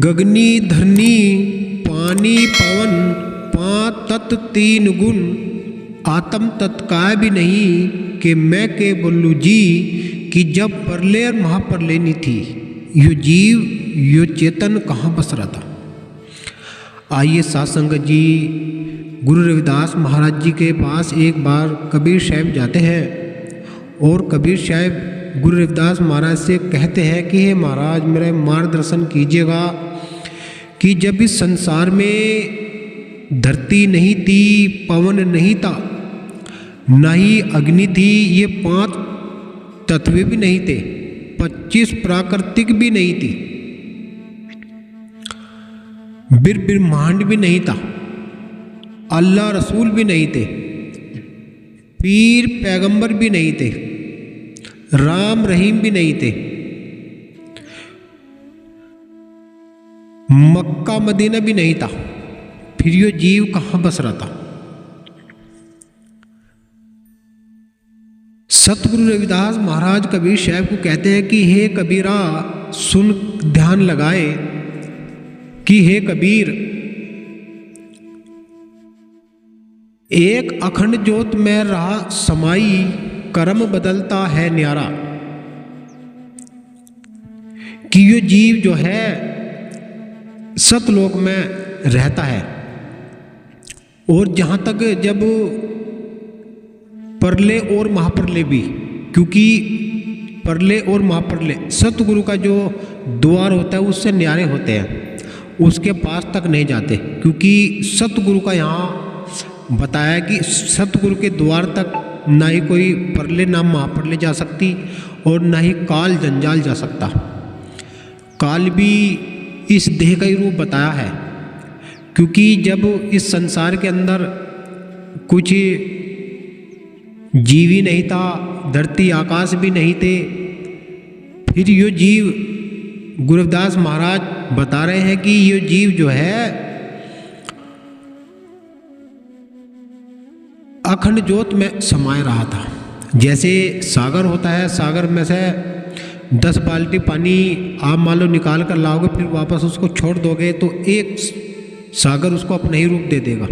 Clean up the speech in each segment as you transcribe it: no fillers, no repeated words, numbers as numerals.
गगनी धरनी पानी पवन पांच तत्व तीन गुण, आत्म तत्काय भी नहीं कि मैं के बोलू जी, कि जब प्रलय और महाप्रलय नहीं थी यो जीव यो चेतन कहाँ बस रहा था। आइए साथ संगत जी, गुरु रविदास महाराज जी के पास एक बार कबीर साहब जाते हैं और कबीर साहब गुरु रविदास महाराज से कहते हैं कि हे महाराज मेरे मार्गदर्शन कीजिएगा कि जब इस संसार में धरती नहीं थी, पवन नहीं था, ना ही अग्नि थी, ये 5 तत्व भी नहीं थे, 25 प्राकृतिक भी नहीं थी, ब्रह्मांड भी नहीं था, अल्लाह रसूल भी नहीं थे, पीर पैगंबर भी नहीं थे, राम रहीम भी नहीं थे, मक्का मदीना भी नहीं था, फिर ये जीव कहाँ बस रहा था। सतगुरु रविदास महाराज कबीर साहब को कहते हैं कि हे कबीरा सुन, ध्यान लगाए कि हे कबीर, एक अखंड ज्योत में रहा समाई, कर्म बदलता है न्यारा। कि ये जीव जो है सतलोक में रहता है और जहाँ तक जब प्रलय और महाप्रलय भी, क्योंकि प्रलय और महाप्रलय सतगुरु का जो द्वार होता है उससे न्यारे होते हैं, उसके पास तक नहीं जाते, क्योंकि सतगुरु का यहाँ बताया कि सतगुरु के द्वार तक ना ही कोई प्रलय ना महाप्रलय जा सकती और ना ही काल जंजाल जा सकता। काल भी इस देह का ही रूप बताया है, क्योंकि जब इस संसार के अंदर कुछ जीव ही नहीं था, धरती आकाश भी नहीं थे, फिर ये जीव गुरु रविदास महाराज बता रहे हैं कि ये जीव जो है अखंड ज्योत में समाये रहा था। जैसे सागर होता है, सागर में से 10 बाल्टी पानी आप मान लो निकाल कर लाओगे, फिर वापस उसको छोड़ दोगे तो एक सागर उसको अपना ही रूप दे देगा।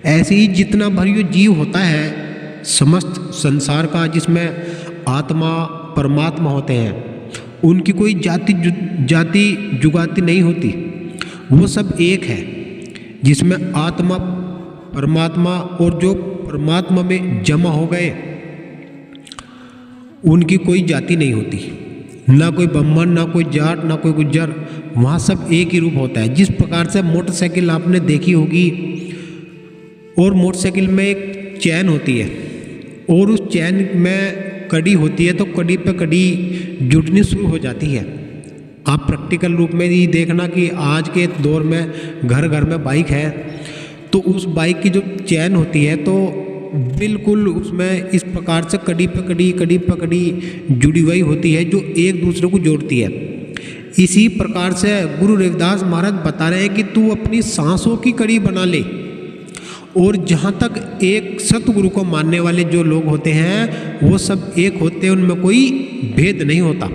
ऐसे ही जितना भर ये जीव होता है समस्त संसार का, जिसमें आत्मा परमात्मा होते हैं, उनकी कोई जाति जुगाति नहीं होती, वो सब एक है, जिसमें आत्मा परमात्मा और जो परमात्मा में जमा हो गए उनकी कोई जाति नहीं होती, ना कोई ब्राह्मण, ना कोई जाट, ना कोई गुज्जर, वहाँ सब एक ही रूप होता है। जिस प्रकार से मोटरसाइकिल आपने देखी होगी और मोटरसाइकिल में एक चैन होती है और उस चैन में कड़ी होती है, तो कड़ी पे कड़ी जुटनी शुरू हो जाती है। आप प्रैक्टिकल रूप में ही देखना कि आज के दौर में घर घर में बाइक है, तो उस बाइक की जो चैन होती है तो बिल्कुल उसमें इस प्रकार से कड़ी पे कड़ी जुड़ी हुई होती है जो एक दूसरे को जोड़ती है। इसी प्रकार से गुरु रविदास महाराज बता रहे हैं कि तू अपनी सांसों की कड़ी बना ले, और जहाँ तक एक सतगुरु को मानने वाले जो लोग होते हैं वो सब एक होते हैं, उनमें कोई भेद नहीं होता,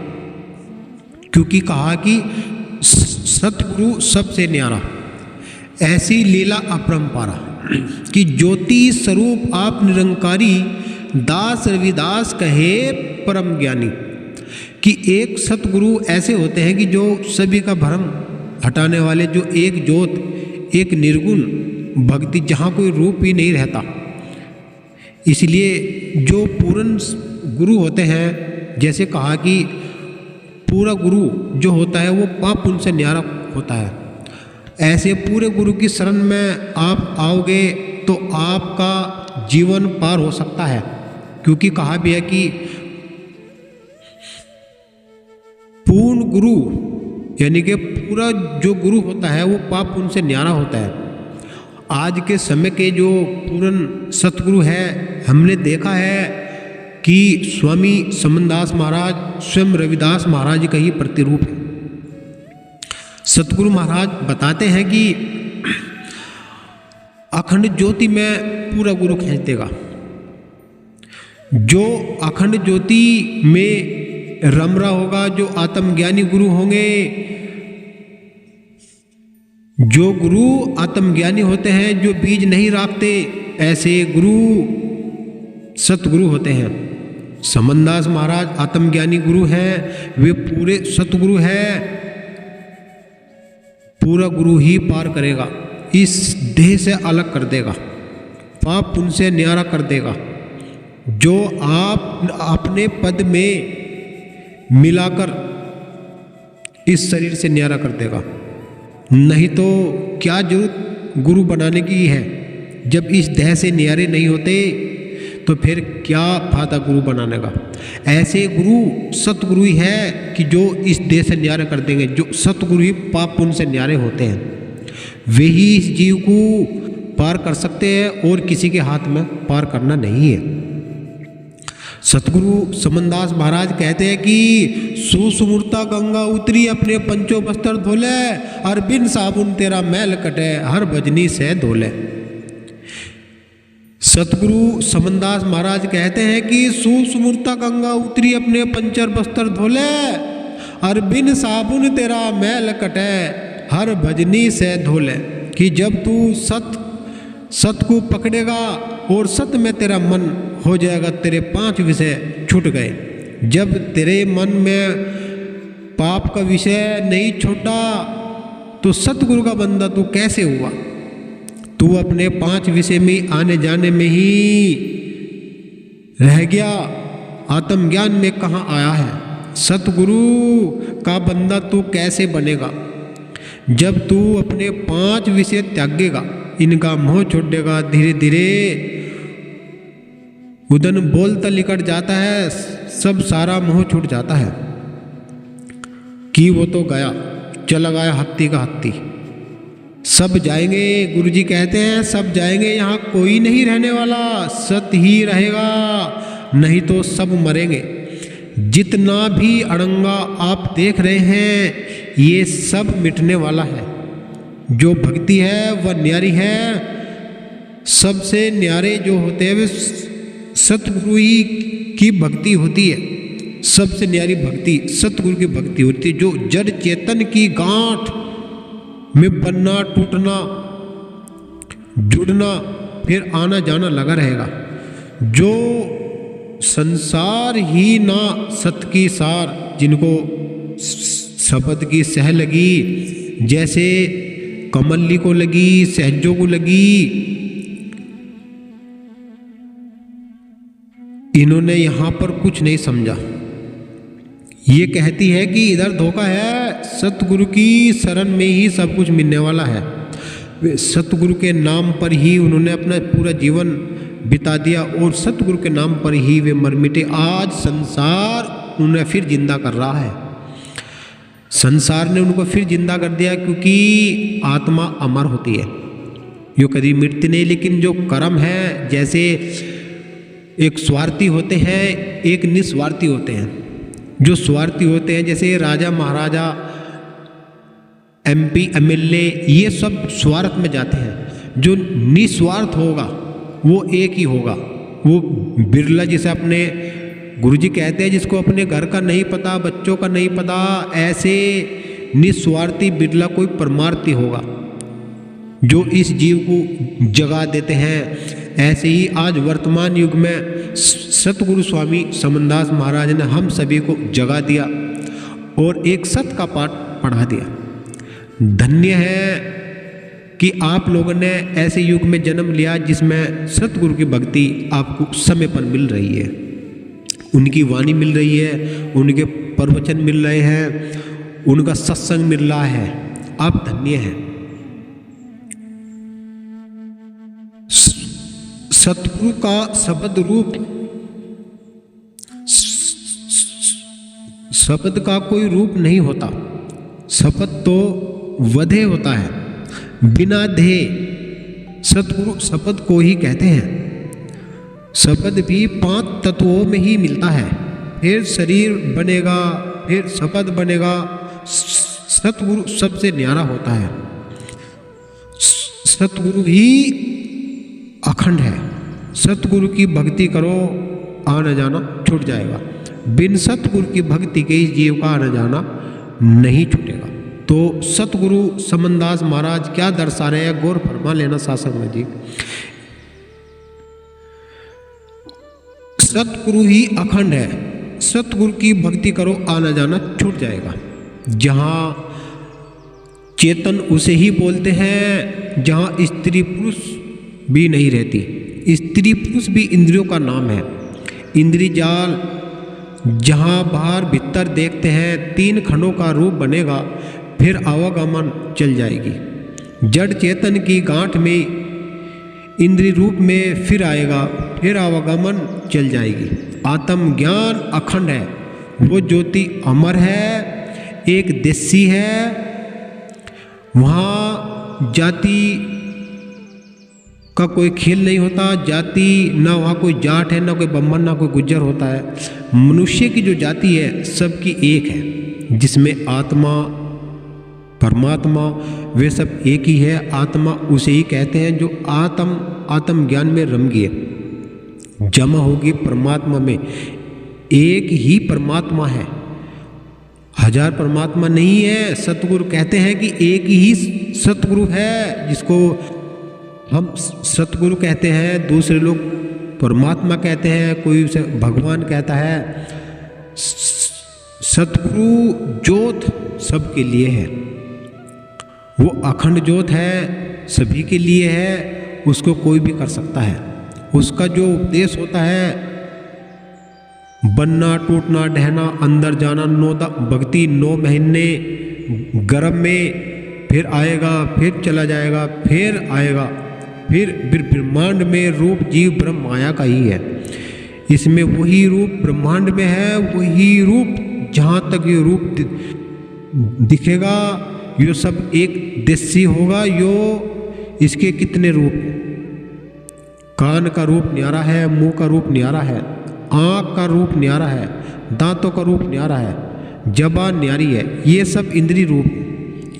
क्योंकि कहा कि सतगुरु सबसे न्यारा। ऐसी लीला अपरंपारा कि ज्योति स्वरूप आप निरंकारी, दास रविदास कहे परम ज्ञानी। कि एक सतगुरु ऐसे होते हैं कि जो सभी का भ्रम हटाने वाले, जो एक ज्योत, एक निर्गुण भक्ति, जहाँ कोई रूप ही नहीं रहता। इसलिए जो पूर्ण गुरु होते हैं, जैसे कहा कि पूरा गुरु जो होता है वो पाप उनसे न्यारा होता है, ऐसे पूरे गुरु की शरण में आप आओगे तो आपका जीवन पार हो सकता है। क्योंकि कहा भी है कि पूर्ण गुरु यानी कि पूरा जो गुरु होता है वो पाप उनसे न्यारा होता है। आज के समय के जो पूर्ण सतगुरु है, हमने देखा है कि स्वामी समनदास महाराज स्वयं रविदास महाराज का ही प्रतिरूप है। सतगुरु महाराज बताते हैं कि अखंड ज्योति में पूरा गुरु खींच देगा। जो अखंड ज्योति में रम रहा होगा, जो आत्मज्ञानी गुरु होंगे, जो गुरु आत्मज्ञानी होते हैं, जो बीज नहीं राखते, ऐसे गुरु सतगुरु होते हैं। समनदास महाराज आत्मज्ञानी गुरु हैं, वे पूरे सतगुरु हैं। पूरा गुरु ही पार करेगा, इस देह से अलग कर देगा, पाप पुण्य से न्यारा कर देगा। जो आप अपने पद में मिलाकर इस शरीर से न्यारा कर देगा। नहीं तो क्या जरूरत गुरु बनाने की है, जब इस देह से न्यारे नहीं होते तो फिर क्या फायदा गुरु बनाने का। ऐसे गुरु सतगुरु ही है कि जो इस देह से न्यारे कर देंगे। जो सतगुरु ही पाप पुण्य से न्यारे होते हैं, वे ही इस जीव को पार कर सकते हैं और किसी के हाथ में पार करना नहीं है। सतगुरु समनदास महाराज कहते हैं कि सुसुमूर्ता गंगा उतरी अपने पंचों बस्तर धोले, और बिन साबुन तेरा मैल कटे हर भजनी से धोले। सतगुरु समनदास महाराज कहते हैं कि सुसुमूर्ता गंगा उतरी अपने पंचर बस्तर धोले, और बिन साबुन तेरा मैल कटे हर भजनी से धोले। कि जब तू सत को पकड़ेगा और सत में तेरा मन हो जाएगा, तेरे 5 विषय छूट गए। जब तेरे मन में पाप का विषय नहीं छूटा तो सतगुरु का बंदा तू कैसे हुआ। तू अपने 5 विषय में आने जाने में ही रह गया, आत्मज्ञान में कहाँ आया है। सतगुरु का बंदा तू कैसे बनेगा। जब तू अपने 5 विषय त्यागेगा, इनका मोह छोड़ेगा, धीरे धीरे उदन बोलता निकट जाता है, सब सारा मोह छूट जाता है। कि वो तो गया, चला गया हत्ती का हत्ती। सब जाएंगे, गुरुजी कहते हैं सब जाएंगे, यहाँ कोई नहीं रहने वाला, सत ही रहेगा, नहीं तो सब मरेंगे। जितना भी अड़ंगा आप देख रहे हैं, ये सब मिटने वाला है। जो भक्ति है वह न्यारी है। सबसे न्यारे जो होते हैं वे सतगुरु ही की भक्ति होती है। सबसे न्यारी भक्ति सतगुरु की भक्ति होती है, जो जड़ चेतन की गांठ में बनना, टूटना, जुड़ना, फिर आना जाना लगा रहेगा। जो संसार ही ना सत की सार, जिनको शब्द की सह लगी, जैसे कमली को लगी, सहजों को लगी, इन्होंने यहां पर कुछ नहीं समझा। ये कहती है कि इधर धोखा है, सतगुरु की शरण में ही सब कुछ मिलने वाला है। वे सतगुरु के नाम पर ही उन्होंने अपना पूरा जीवन बिता दिया और सतगुरु के नाम पर ही वे मर मिटे। आज संसार उन्हें फिर जिंदा कर रहा है। संसार ने उनको फिर जिंदा कर दिया, क्योंकि आत्मा अमर होती है, जो कभी मिटती नहीं। लेकिन जो कर्म है, जैसे एक स्वार्थी होते हैं, एक निस्वार्थी होते हैं। जो स्वार्थी होते हैं, जैसे राजा महाराजा, MP MLA, ये सब स्वार्थ में जाते हैं। जो निस्वार्थ होगा वो एक ही होगा, वो बिरला। जिसे अपने गुरुजी कहते हैं, जिसको अपने घर का नहीं पता, बच्चों का नहीं पता, ऐसे निस्वार्थी बिरला कोई परमार्थी होगा जो इस जीव को जगा देते हैं। ऐसे ही आज वर्तमान युग में सतगुरु स्वामी समनदास महाराज ने हम सभी को जगा दिया और एक सत का पाठ पढ़ा दिया। धन्य है कि आप लोगों ने ऐसे युग में जन्म लिया जिसमें सतगुरु की भक्ति आपको समय पर मिल रही है, उनकी वाणी मिल रही है, उनके प्रवचन मिल रहे हैं, उनका सत्संग मिल रहा है। आप धन्य हैं। सतगुरु का शब्द रूप, शब्द का कोई रूप नहीं होता। शब्द तो वधे होता है, बिना ध्येय। सतगुरु शब्द को ही कहते हैं। शब्द भी 5 तत्वों में ही मिलता है, फिर शरीर बनेगा, फिर शब्द बनेगा। सतगुरु सबसे न्यारा होता है। सतगुरु ही अखंड है। सतगुरु की भक्ति करो, आना जाना छूट जाएगा। बिन सतगुरु की भक्ति के इस जीव का आना जाना नहीं छूटेगा। तो सतगुरु समनदास महाराज क्या दर्शा रहे हैं, गौर फरमा लेना शासक में जी। सतगुरु ही अखंड है, सतगुरु की भक्ति करो आना जाना छूट जाएगा। जहाँ चेतन उसे ही बोलते हैं जहाँ स्त्री पुरुष भी नहीं रहती। स्त्री पुरुष भी इंद्रियों का नाम है। इंद्री जाल जहाँ बाहर भीतर देखते हैं 3 खंडों का रूप बनेगा, फिर आवागमन चल जाएगी। जड़ चेतन की गांठ में इंद्री रूप में फिर आएगा, फिर आवागमन चल जाएगी। आत्म ज्ञान अखंड है, वो ज्योति अमर है, एक देशी है। वहाँ जाति का कोई खेल नहीं होता, जाति ना वहाँ कोई जाट है, ना कोई ब्राह्मण, ना कोई गुज्जर होता है। मनुष्य की जो जाति है सबकी एक है, जिसमें आत्मा परमात्मा वे सब एक ही है। आत्मा उसे ही कहते हैं जो आत्म ज्ञान में रम गए, जमा होगी परमात्मा में। एक ही परमात्मा है, 1000 परमात्मा नहीं है। सतगुरु कहते हैं कि एक ही सतगुरु है, जिसको हम सतगुरु कहते हैं, दूसरे लोग परमात्मा कहते हैं, कोई उसे भगवान कहता है। सतगुरु ज्योत सबके लिए है, वो अखंड ज्योत है, सभी के लिए है, उसको कोई भी कर सकता है। उसका जो उपदेश होता है, बनना टूटना ढहना अंदर जाना, 9 भक्ति 9 महीने गर्भ में, फिर आएगा, फिर चला जाएगा, फिर आएगा, फिर ब्रह्मांड में रूप जीव ब्रह्म माया का ही है। इसमें वही रूप ब्रह्मांड में है, वही रूप जहाँ तक ये रूप दिखेगा यो सब एक देशी होगा। यो इसके कितने रूप, कान का रूप न्यारा है, मुंह का रूप न्यारा है, आँख का रूप न्यारा है, दांतों का रूप न्यारा है, जबान न्यारी है। ये सब इंद्रिय रूप,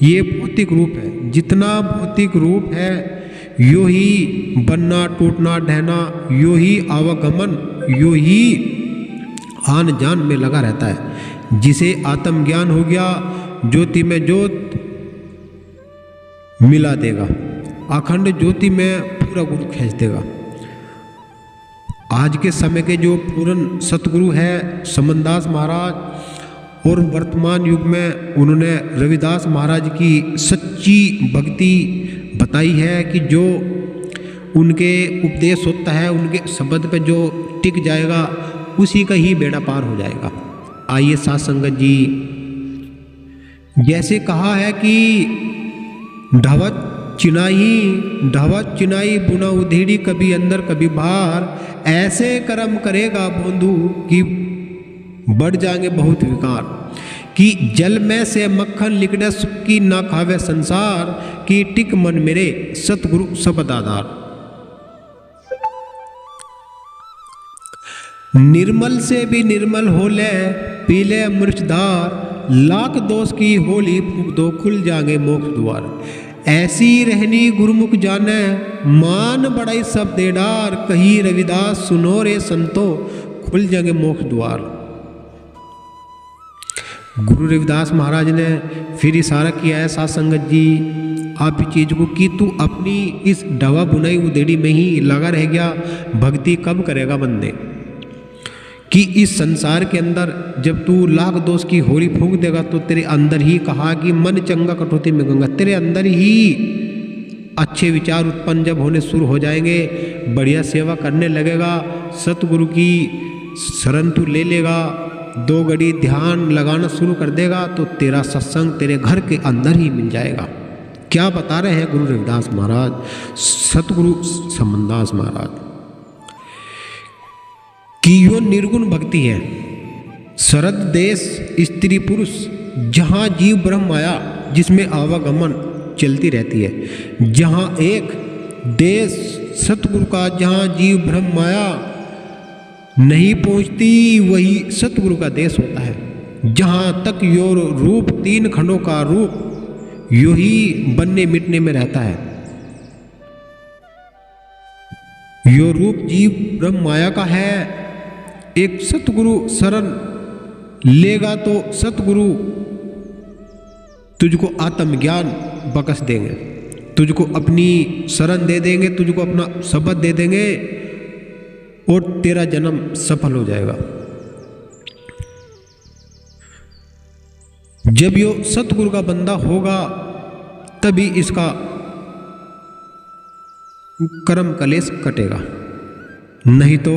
ये भौतिक रूप है। जितना भौतिक रूप है यो ही बनना टूटना ढहना, यो ही आवागमन, यो ही आन जान में लगा रहता है। जिसे आत्मज्ञान हो गया, ज्योति में ज्योत मिला देगा, अखंड ज्योति में पूरा गुरु खींच देगा। आज के समय के जो पूर्ण सतगुरु है समनदास महाराज, और वर्तमान युग में उन्होंने रविदास महाराज की सच्ची भक्ति बताई है कि जो उनके उपदेश होता है, उनके शब्द पे जो टिक जाएगा उसी का ही बेड़ा पार हो जाएगा। आइए साथ संगत जी, जैसे कहा है कि ढावत चिनाई बुना उधेड़ी, कभी अंदर कभी बाहर, ऐसे कर्म करेगा बोंधु कि बढ़ जाएंगे बहुत विकार। कि जल में से मक्खन लिकड़े सुक्की ना खावे संसार, कि टिक मन मेरे सतगुरु सबद आधार। निर्मल से भी निर्मल हो ले पीले अमृतधार, लाख दोष की होली फूक दो खुल जाएंगे मोक्ष द्वार। ऐसी रहनी गुरुमुख जाने मान बड़ाई सब दे डार, कही रविदास सुनो रे संतो खुल जाएंगे मोक्ष द्वार। गुरु रविदास महाराज ने फिर इशारा किया है साथ संगत जी आप इस चीज को कि तू अपनी इस डवा बुनाई उदेड़ी में ही लगा रह गया, भक्ति कब करेगा बंदे। कि इस संसार के अंदर जब तू लाख दोष की होली फूंक देगा तो तेरे अंदर ही, कहा कि मन चंगा कटौती में गंगा, तेरे अंदर ही अच्छे विचार उत्पन्न जब होने शुरू हो जाएंगे, बढ़िया सेवा करने लगेगा, सतगुरु की शरण तू ले लेगा, 2 घड़ी ध्यान लगाना शुरू कर देगा, तो तेरा सत्संग तेरे घर के अंदर ही मिल जाएगा। क्या बता रहे हैं गुरु रविदास महाराज, सतगुरु समनदास महाराज, कि यो निर्गुण भक्ति है। शरद देश स्त्री पुरुष जहाँ जीव ब्रह्म माया जिसमें आवागमन चलती रहती है, जहाँ एक देश सतगुरु का, जहाँ जीव ब्रह्म माया नहीं पहुँचती वही सतगुरु का देश होता है। जहाँ तक यो रूप 3 खंडों का रूप यो ही बनने मिटने में रहता है। यो रूप जीव ब्रह्म माया का है। एक सतगुरु शरण लेगा तो सतगुरु तुझको आत्मज्ञान बख्श देंगे, तुझको अपनी शरण दे देंगे, तुझको अपना शब्द दे देंगे और तेरा जन्म सफल हो जाएगा। जब यो सतगुरु का बंदा होगा तभी इसका कर्म कलेश कटेगा, नहीं तो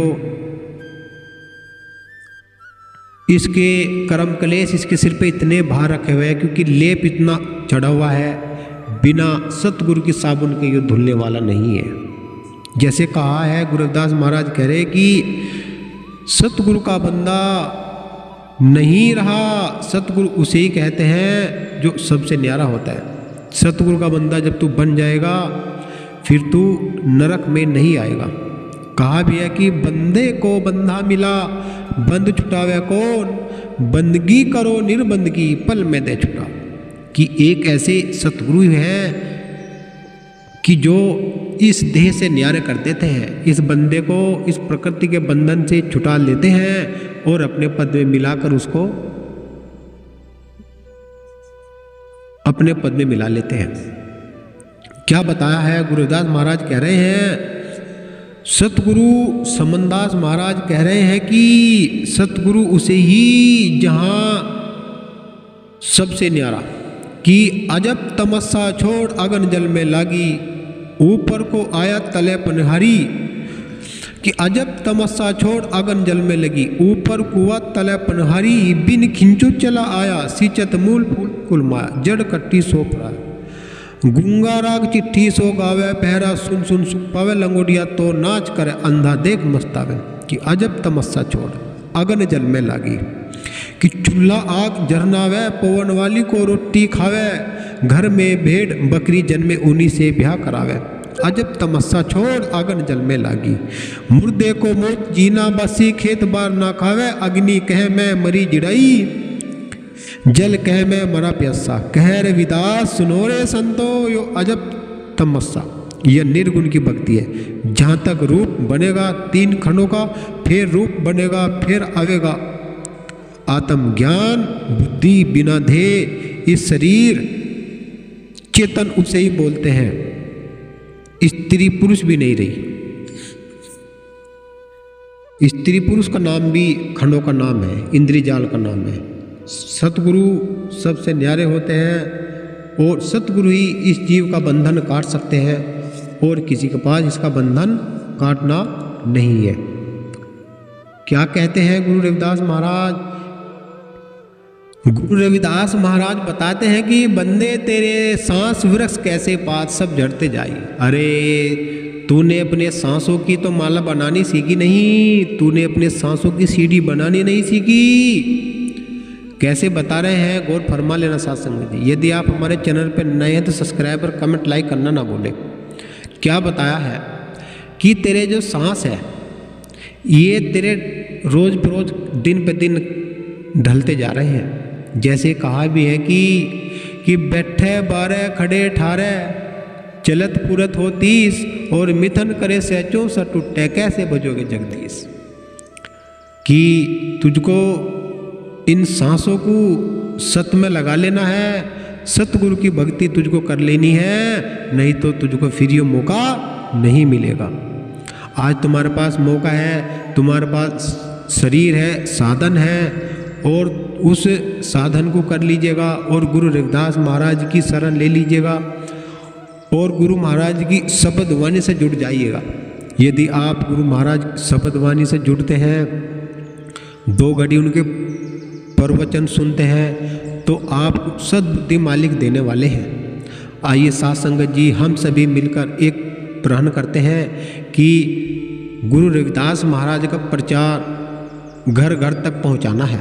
इसके कर्म कलेश इसके सिर पे इतने भार रखे हुए हैं, क्योंकि लेप इतना चढ़ा हुआ है, बिना सतगुरु की साबुन के ये धुलने वाला नहीं है। जैसे कहा है, गुरु रविदास महाराज कह रहे कि सतगुरु का बंदा नहीं रहा, सतगुरु उसे ही कहते हैं जो सबसे न्यारा होता है। सतगुरु का बंदा जब तू बन जाएगा फिर तू नरक में नहीं आएगा। कहा भी है कि बंदे को बंधा मिला, बंद छुटावे कौन, बंदगी करो निर्बंदगी पल में दे छुटा। कि एक ऐसे सतगुरु हैं कि जो इस देह से न्यारे कर देते हैं, इस बंदे को इस प्रकृति के बंधन से छुटा लेते हैं और अपने पद में मिलाकर उसको अपने पद में मिला लेते हैं। क्या बताया है गुरु रविदास महाराज कह रहे हैं, सतगुरु समनदास महाराज कह रहे हैं कि सतगुरु उसे ही जहां सबसे न्यारा, कि अजब तमस्सा छोड़ अगन जल में लागी, ऊपर को आया तले पनहारी। कि अजब तमस्सा छोड़ अगन जल में लगी, ऊपर कुआ तले पनहारी, बिन खिंचू चला आया, सिचत मूल फूल कुलमाया, जड़ कट्टी सो पड़ा। गुंगा राग चिट्ठी सो गावे, पहरा सुन सुन सुख पावे, लंगोटिया तो नाच करे, अंधा देख मस्तावे। कि अजब तमस्सा छोड़ अगन जल में लागी, कि चूल्हा आग जरनावे, पवन वाली को रोटी खावे, घर में भेड़ बकरी जन्मे उन्हीं से ब्याह करावे। अजब तमस्सा छोड़ अगन जल में लागी, मुर्दे को मौत जीना बसी, खेत बार ना खावे, अग्नि कहे मैं मरी जिड़ाई, जल कहे मैं मरा प्यासा, कह रे विदास सुनो रे संतो, यो अजब तमस्सा। यह निर्गुण की भक्ति है। जहाँ तक रूप बनेगा 3 खंडों का, फिर रूप बनेगा, फिर आवेगा आत्मज्ञान, बुद्धि बिना ध्येय, इस शरीर चेतन उसे ही बोलते हैं, स्त्री पुरुष भी नहीं रही। स्त्री पुरुष का नाम भी खंडों का नाम है, इंद्रिजाल का नाम है। सतगुरु सबसे न्यारे होते हैं और सतगुरु ही इस जीव का बंधन काट सकते हैं और किसी के पास इसका बंधन काटना नहीं है। क्या कहते हैं गुरु रविदास महाराज? गुरु रविदास महाराज बताते हैं कि बंदे तेरे सांस वृक्ष कैसे पात सब झड़ते जाए। अरे तूने अपने सांसों की तो माला बनानी सीखी नहीं, तूने अपने सांसों की सीढ़ी बनानी नहीं सीखी। कैसे बता रहे हैं, गौर फरमा लेना साथ संगत जी। यदि आप हमारे चैनल पर नए हैं तो सब्सक्राइब और कमेंट लाइक करना ना भूलें। क्या बताया है कि तेरे जो सांस है ये तेरे रोज बरोज दिन पे दिन ढलते जा रहे हैं। जैसे कहा भी है कि बैठे 12 खड़े 18, चलत पुरत हो 30, और मिथन करे से 64 टूटे, कैसे बजोगे जगदीश। कि तुझको इन सांसों को सत में लगा लेना है, सतगुरु की भक्ति तुझको कर लेनी है, नहीं तो तुझको फिर ये मौका नहीं मिलेगा। आज तुम्हारे पास मौका है, तुम्हारे पास शरीर है, साधन है, और उस साधन को कर लीजिएगा और गुरु रविदास महाराज की शरण ले लीजिएगा और गुरु महाराज की शब्द वाणी से जुड़ जाइएगा। यदि आप गुरु महाराज शब्द वाणी से जुड़ते हैं, 2 घड़ी उनके प्रवचन सुनते हैं, तो आप सद्बुद्धि मालिक देने वाले हैं। आइए साथ संगत जी हम सभी मिलकर एक प्रण करते हैं कि गुरु रविदास महाराज का प्रचार घर घर तक पहुंचाना है।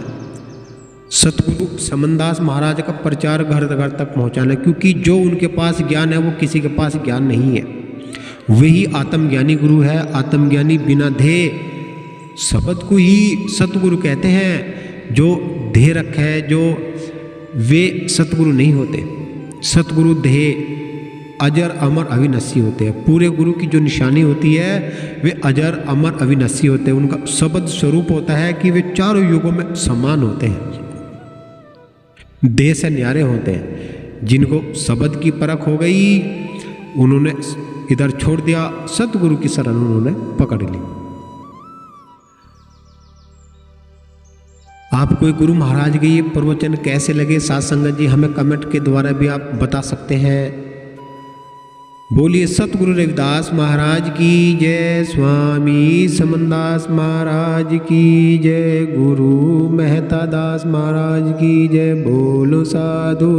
सतगुरु समनदास महाराज का प्रचार घर घर तक पहुंचाना है, क्योंकि जो उनके पास ज्ञान है वो किसी के पास ज्ञान नहीं है। वही आत्मज्ञानी गुरु है। आत्मज्ञानी बिना ध्येय शब्द को ही सतगुरु कहते हैं। जो ध्येय रखे है जो वे सतगुरु नहीं होते। सतगुरु ध्येय अजर अमर अविनाशी होते हैं। पूरे गुरु की जो निशानी होती है वे अजर अमर अविनाशी होते हैं। उनका शब्द स्वरूप होता है कि वे चारों युगों में समान होते हैं, देह से न्यारे होते हैं। जिनको शब्द की परख हो गई उन्होंने इधर छोड़ दिया, सतगुरु की शरण उन्होंने पकड़ ली। आपको गुरु महाराज के ये प्रवचन कैसे लगे साथ संगत जी, हमें कमेंट के द्वारा भी आप बता सकते हैं। बोलिए सतगुरु रविदास महाराज की जय, स्वामी समनदास महाराज की जय, गुरु मेहता दास महाराज की जय। बोलो साधु